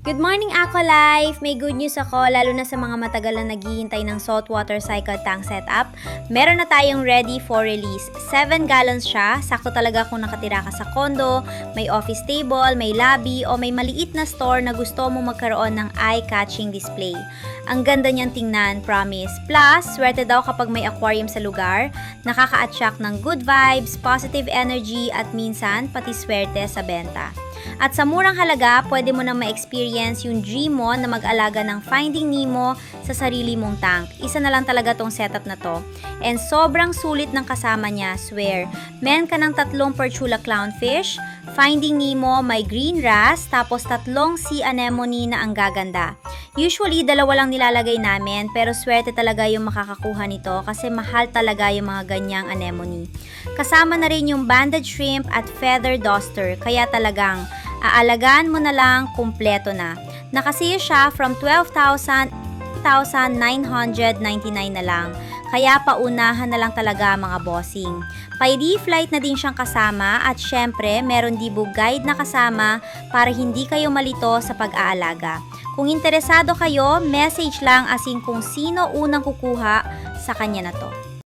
Good morning, Aqua Life! May good news ako, lalo na sa mga matagal na naghihintay ng saltwater cycle tank setup. Meron na tayong ready for release. 7 gallons siya, sakto talaga kung nakatira ka sa condo, may office table, may lobby, o may maliit na store na gusto mong magkaroon ng eye-catching display. Ang ganda niyang tingnan, promise. Plus, swerte daw kapag may aquarium sa lugar, nakaka-attract ng good vibes, positive energy, at minsan, pati swerte sa benta. At sa murang halaga, pwede mo nang ma-experience yung dream mo na mag-alaga ng Finding Nemo sa sarili mong tank. Isa na lang talaga tong setup na to. And sobrang sulit ng kasama niya, swear. Meron ka ng 3 Perchula clownfish, Finding Nemo, may green wrasse, tapos 3 sea anemone na ang gaganda. Usually, 2 lang nilalagay namin, pero swerte talaga yung makakakuha nito kasi mahal talaga yung mga ganyang anemone. Kasama na rin yung banded shrimp at feather duster, kaya talagang aalagaan mo na lang, kumpleto na. Nakasiya siya from 12,999 na lang. Kaya paunahan na lang talaga mga bossing. Pwede flight na din siyang kasama at syempre meron dibo guide na kasama para hindi kayo malito sa pag-aalaga. Kung interesado kayo, message lang asin kung sino unang kukuha sa kanya na to.